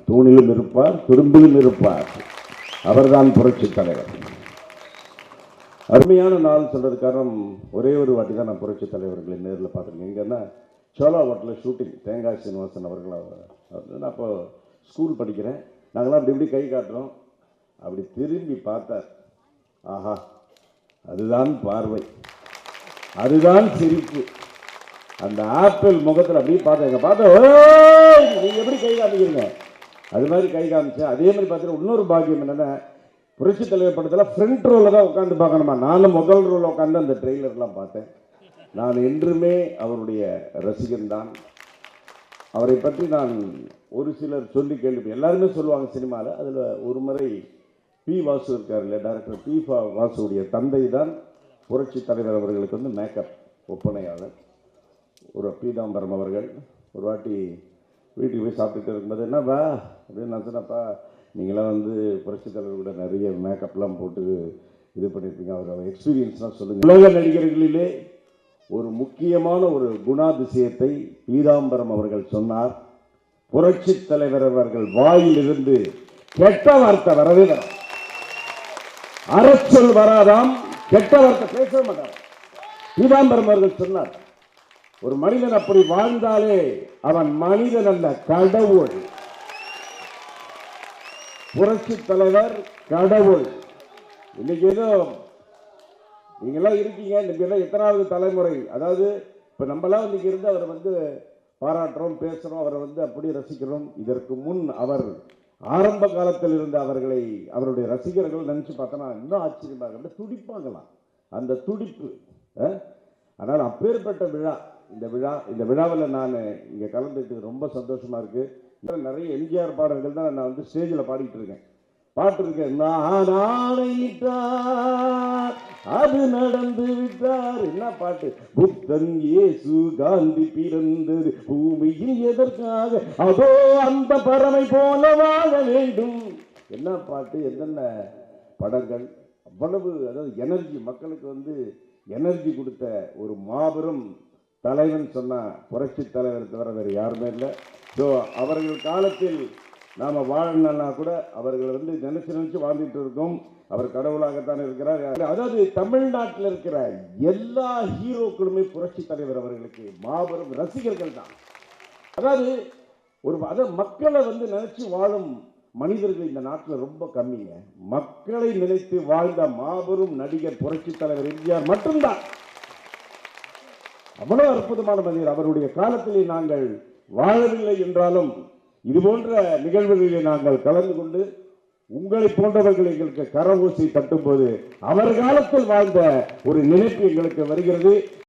தூணிலும் இருப்பார், துரும்பிலும் இருப்பார். அவர்தான் புரட்சி தலைவர். அருமையான நாள் சொல்றது காரணம், ஒரே ஒரு வாட்டி தான் நான் புரட்சி தலைவர்களை நேரில் பார்த்துருக்கேன். எங்கன்னா சோலா ஹோட்டலில் ஷூட்டிங், தேங்காய் சீனிவாசன் அவர்கள். நான் அப்போ ஸ்கூல் படிக்கிறேன். நாங்களாம் அப்படி இப்படி கை காட்டுறோம். அப்படி திரும்பி பார்த்தார். ஆஹா, அதுதான் பார்வை, அதுதான் சிரிப்பு. அந்த ஆப்பிள் முகத்தில் அப்படியே பார்த்தேன். நீங்கள் எப்படி கை காமிக்கிறீங்க, அது மாதிரி கை காமிச்சேன். அதே மாதிரி பார்த்தீங்கன்னா இன்னொரு பாக்கியம் என்னென்னா, புரட்சி தலைவர் படத்தில் ஃப்ரண்ட் ரோவில் தான் உட்காந்து பார்க்கணுமா. நானும் முதல் ரோவில் உட்காந்து அந்த ட்ரெய்லர்லாம் பார்த்தேன். நான் என்றுமே அவருடைய ரசிகன் தான். அவரை பற்றி நான் ஒரு சிலர் சொல்லி கேள்வி, எல்லாருமே சொல்லுவாங்க சினிமாவில். அதில் ஒரு முறை பி. வாசு இருக்கார் இல்லை, டைரக்டர் பி. வாசுடைய தந்தை தான் புரட்சி தலைவர் அவர்களுக்கு வந்து மேக்கப் ஒப்பனையாளர். ஒரு பீதாம்பரம் அவர்கள் ஒரு வாட்டி வீட்டுக்கு போய் சாப்பிட்டுட்டு இருக்கும்போது, என்னப்பா அப்படின்னு நான் சொன்னப்பா, நீங்களாம் வந்து புரட்சி தலைவர் கூட நிறைய மேக்கப்லாம் போட்டு இது பண்ணியிருப்பீங்க, அவர் எக்ஸ்பீரியன்ஸ்லாம் சொல்லுங்கள். உலக நடிகர்களிலே ஒரு முக்கியமான ஒரு குணாதிசயத்தை பீதாம்பரம் அவர்கள் சொன்னார். புரட்சி தலைவர் அவர்கள் வாயிலிருந்து கெட்ட வார்த்தை வரவே வர, அறச்சொல் வராதாம், கெட்ட வார்த்தை பேச மாட்டார். பீதாம்பரம் அவர்கள் சொன்னார், ஒரு மனிதன் அப்படி வாழ்ந்தாலே அவன் மனிதன் அல்ல, கடவுள். புரட்சி தலைவர் கடவுள். இன்னைக்கு ஏதோ நீங்களாம் இருக்கீங்க, இன்னைக்கு எல்லாம் எத்தனாவது தலைமுறை, அதாவது இப்போ நம்மளாம் இன்னைக்கு இருந்து அவரை வந்து பாராட்டுறோம், பேசுகிறோம், அவரை வந்து அப்படி ரசிக்கிறோம். இதற்கு முன் அவர் ஆரம்ப காலத்தில் இருந்த அவர்களை அவருடைய ரசிகர்கள் நினச்சி பார்த்தோன்னா இன்னும் ஆச்சரியமாக துடிப்பாங்களாம், அந்த துடிப்பு. ஆனால் அப்பேற்பட்ட விழா, இந்த விழாவில் நான் இங்கே கலந்துட்டு ரொம்ப சந்தோஷமாக இருக்குது. நிறைய எம்ஜிஆர் பாடல்கள் தான் நான் வந்து ஸ்டேஜில் பாடிட்டு இருக்கேன், பாட்டிருக்கேன். நான் ஆணையிட்டார் அது நடந்து விட்டார், என்ன பாட்டு. புத்தன் இயேசு காந்தி பிறந்தது பூமியில் எதற்காக, அதோ அந்த பறவை போல வாழ வேண்டும். என்ன பாட்டு, என்னென்ன படங்கள், அவ்வளவு, அதாவது எனர்ஜி, மக்களுக்கு வந்து எனர்ஜி கொடுத்த ஒரு மாபெரும் தலைவன் சொன்னா புரட்சி தலைவர் தவிர வேறு யாருமே இல்லை. ஸோ அவர்கள் காலத்தில் நாம் வாழணும்னா கூட அவர்கள் வந்து நினைச்சு வாழ்ந்துட்டு இருக்கோம். அவர் கடவுளாகத்தான் இருக்கிறார். அதாவது தமிழ்நாட்டில் இருக்கிற எல்லா ஹீரோக்களுமே புரட்சி தலைவர் அவர்களுக்கு மாபெரும் ரசிகர்கள் தான். அதாவது மக்களை வந்து நினைச்சு வாழும் மனிதர்கள் இந்த நாட்டில் ரொம்ப கம்மிங்க. மக்களை நினைத்து வாழ்ந்த மாபெரும் நடிகர் புரட்சி தலைவர் எம்ஜிஆர் மட்டும்தான். அவ்வளவு அற்புதமான மனிதர். அவருடைய காலத்திலே நாங்கள் வாழவில்லை என்றாலும் இது போன்ற நிகழ்வுகளிலே நாங்கள் கலந்து கொண்டு உங்களை போன்றவர்கள் எங்களுக்கு கரவூசி தட்டும் போது அவர் காலத்தில் வாழ்ந்த ஒரு நினைப்பு எங்களுக்கு வருகிறது.